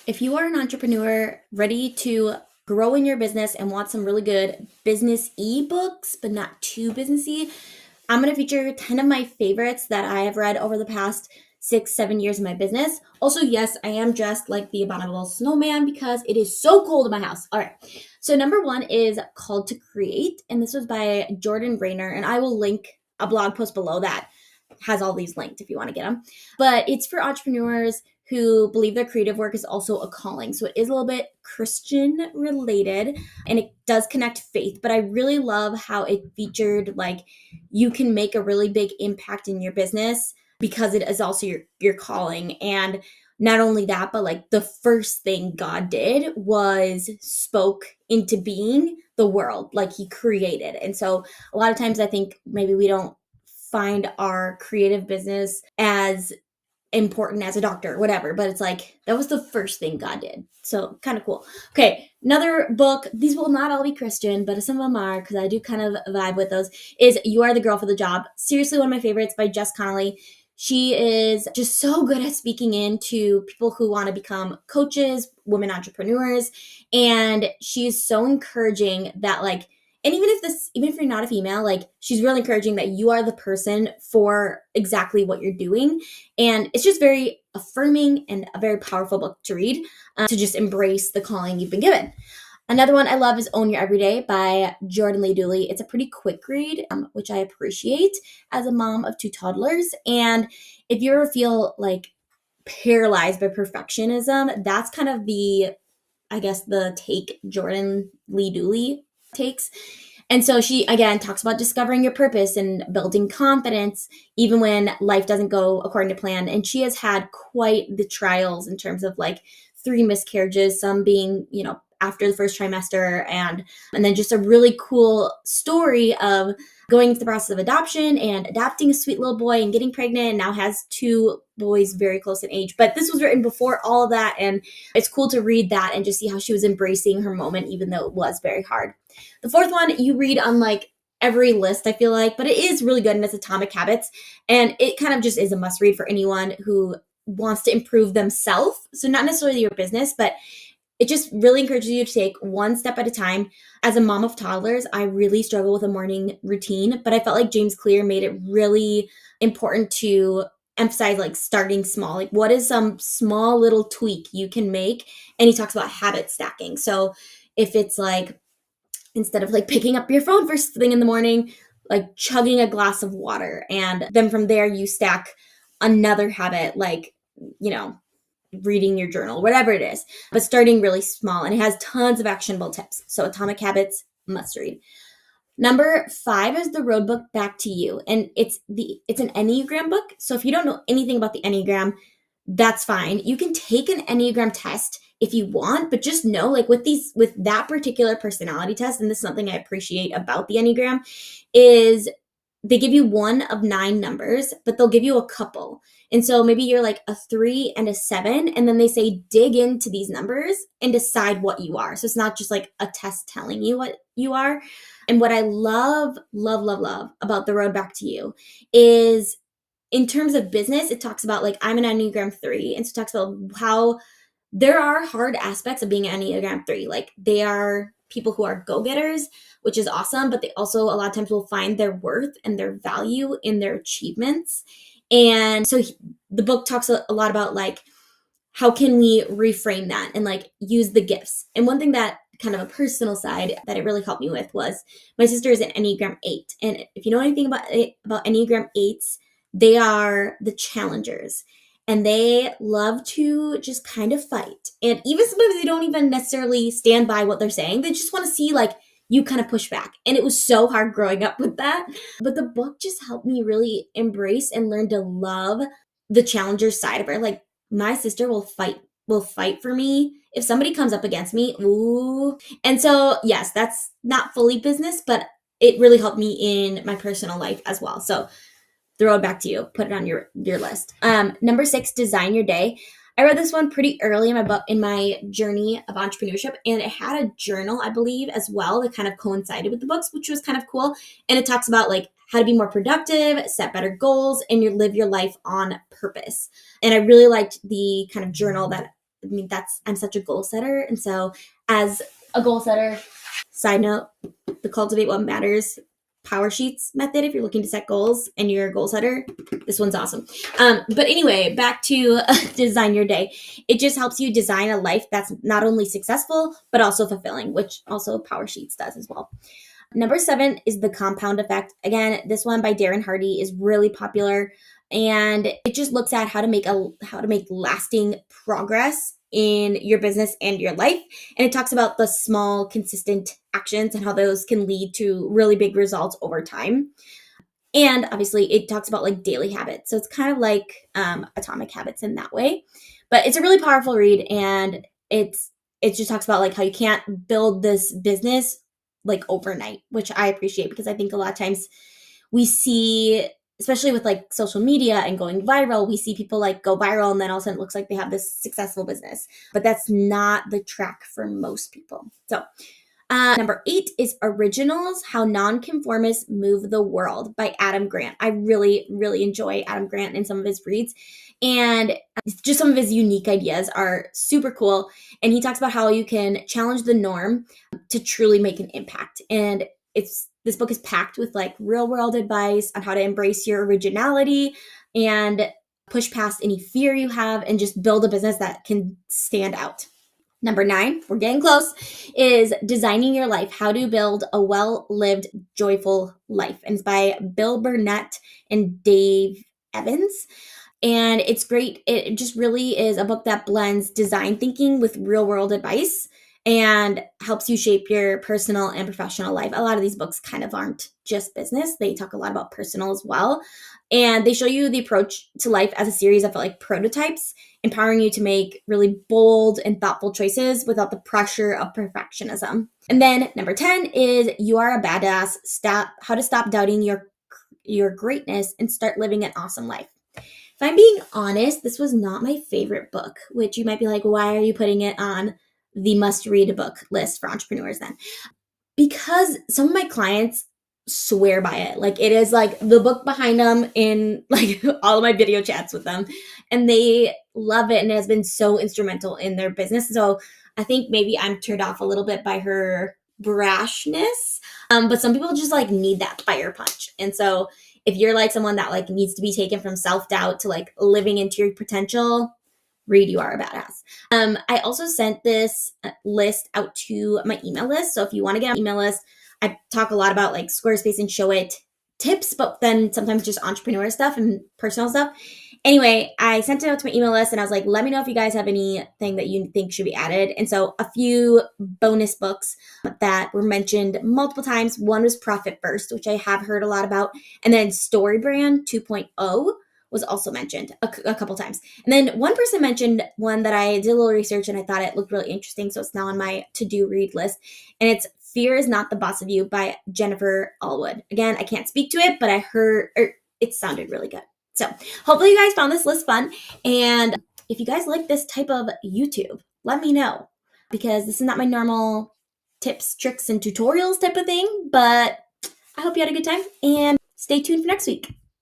If you are an entrepreneur ready to grow in your business and want some really good business ebooks, but not too businessy, I'm going to feature 10 of my favorites that I have read over the past 6, 7 years of my business. Also, yes, I am dressed like the abominable snowman because it is so cold in my house. All right. So, number one is Called to Create, and this was by Jordan Rayner, and I will link a blog post below that has all these linked if you want to get them. But it's for entrepreneurs who believe their creative work is also a calling. So it is a little bit Christian related and it does connect faith, but I really love how it featured like you can make a really big impact in your business because it is also your calling. And not only that, but like the first thing God did was spoke into being the world, like he created. And so a lot of times I think maybe we don't find our creative business as important as a doctor or whatever, but it's like that was the first thing God did. So kind of cool. Okay, another book, these will not all be Christian, but some of them are because I do kind of vibe with those, is You Are the Girl for the Job. Seriously, one of my favorites by Jess Connolly. She is just so good at speaking into people who want to become coaches, women entrepreneurs, and she's so encouraging that like, and even if you're not a female, like she's really encouraging that you are the person for exactly what you're doing. And it's just very affirming and a very powerful book to read, to just embrace the calling you've been given. Another one I love is Own Your Everyday by Jordan Lee Dooley. It's a pretty quick read, which I appreciate as a mom of two toddlers. And if you ever feel like paralyzed by perfectionism, that's kind of I guess, the take Jordan Lee Dooley takes. And so she, again, talks about discovering your purpose and building confidence, even when life doesn't go according to plan. And she has had quite the trials in terms of like 3 miscarriages, some being, after the first trimester, and then just a really cool story of going through the process of adoption and adopting a sweet little boy and getting pregnant, and now has 2 boys very close in age. But this was written before all of that, and it's cool to read that and just see how she was embracing her moment, even though it was very hard. The fourth one you read on like every list, I feel like, but it is really good, and it's Atomic Habits. And it kind of just is a must read for anyone who wants to improve themselves. So not necessarily your business, but it just really encourages you to take one step at a time. As a mom of toddlers, I really struggle with a morning routine, but I felt like James Clear made it really important to emphasize like starting small. Like, what is some small little tweak you can make? And he talks about habit stacking. So if it's like, instead of like picking up your phone first thing in the morning, like chugging a glass of water, and then from there you stack another habit, like, you know, reading your journal, whatever it is, but starting really small. And it has tons of actionable tips. So Atomic Habits, must read. Number 5 is the Road Book Back to You. And it's an Enneagram book. So if you don't know anything about the Enneagram, that's fine. You can take an Enneagram test if you want, but just know like with that particular personality test, and this is something I appreciate about the Enneagram, is they give you one of 9 numbers, but they'll give you a couple. And so maybe you're like a 3 and a 7, and then they say dig into these numbers and decide what you are. So it's not just like a test telling you what you are. And what I love, love, love, love about the Road Back to You is, in terms of business, it talks about like, I'm an Enneagram 3. And so it talks about how there are hard aspects of being an Enneagram 3. Like, they are people who are go-getters, which is awesome, but they also a lot of times will find their worth and their value in their achievements. And so the book talks a lot about like, how can we reframe that and like use the gifts. And one thing that kind of a personal side that it really helped me with was, my sister is an Enneagram 8. And if you know anything about Enneagram 8s, they are the challengers. And they love to just kind of fight. And even sometimes they don't even necessarily stand by what they're saying. They just want to see like you kind of push back. And it was so hard growing up with that. But the book just helped me really embrace and learn to love the challenger side of her. Like, my sister will fight for me if somebody comes up against me. Ooh. And so, yes, that's not fully business, but it really helped me in my personal life as well. So throw it back to you. Put it on your list. Number 6, Design Your Day. I read this one pretty early in my journey of entrepreneurship, and it had a journal, I believe, as well, that kind of coincided with the books, which was kind of cool. And it talks about like how to be more productive, set better goals, and live your life on purpose. And I really liked the kind of journal that I'm such a goal setter. And so as a goal setter, side note, the Cultivate What Matters Power Sheets method, if you're looking to set goals and you're a goal setter, this one's awesome. But anyway, back to design your day. It just helps you design a life that's not only successful, but also fulfilling, which also Power Sheets does as well. Number 7 is the compound effect. Again, this one by Darren Hardy is really popular, and it just looks at how to make lasting progress in your business and your life. And it talks about the small, consistent actions and how those can lead to really big results over time. And obviously, it talks about like daily habits. So it's kind of like Atomic Habits in that way. But it's a really powerful read, and it just talks about like how you can't build this business like overnight, which I appreciate, because I think a lot of times we see, especially with like social media and going viral, we see people like go viral and then all of a sudden it looks like they have this successful business. But that's not the track for most people. So number 8 is Originals, How Nonconformists Move the World by Adam Grant. I really, really enjoy Adam Grant and some of his reads. And just some of his unique ideas are super cool. And he talks about how you can challenge the norm to truly make an impact. And this book is packed with like real world advice on how to embrace your originality and push past any fear you have and just build a business that can stand out. Number 9, we're getting close, is Designing Your Life, How to Build a Well-Lived, Joyful Life. And it's by Bill Burnett and Dave Evans. And it's great. It just really is a book that blends design thinking with real world advice and helps you shape your personal and professional life. A lot of these books kind of aren't just business. They talk a lot about personal as well. And they show you the approach to life as a series of like prototypes, empowering you to make really bold and thoughtful choices without the pressure of perfectionism. And then number 10 is You Are a Badass, How to Stop Doubting Your Greatness and Start Living an Awesome Life. If I'm being honest, this was not my favorite book, which you might be like, why are you putting it on the must-read book list for entrepreneurs then? Because some of my clients swear by it. Like it is like the book behind them in like all of my video chats with them, and they love it, and it has been so instrumental in their business. So I think maybe I'm turned off a little bit by her brashness, but some people just like need that fire punch. And so if you're like someone that like needs to be taken from self-doubt to like living into your potential, read You Are a Badass. I also sent this list out to my email list. So if you want to get on my email list, I talk a lot about like Squarespace and Showit tips, but then sometimes just entrepreneur stuff and personal stuff. Anyway, I sent it out to my email list and I was like, let me know if you guys have anything that you think should be added. And so a few bonus books that were mentioned multiple times. One was Profit First, which I have heard a lot about. And then Story Brand 2.0 was also mentioned a couple times. And then one person mentioned one that I did a little research and I thought it looked really interesting. So it's now on my to-do read list. And it's Fear Is Not the Boss of You by Jennifer Allwood. Again, I can't speak to it, but I heard it sounded really good. So hopefully you guys found this list fun. And if you guys like this type of YouTube, let me know, because this is not my normal tips, tricks, and tutorials type of thing, but I hope you had a good time and stay tuned for next week.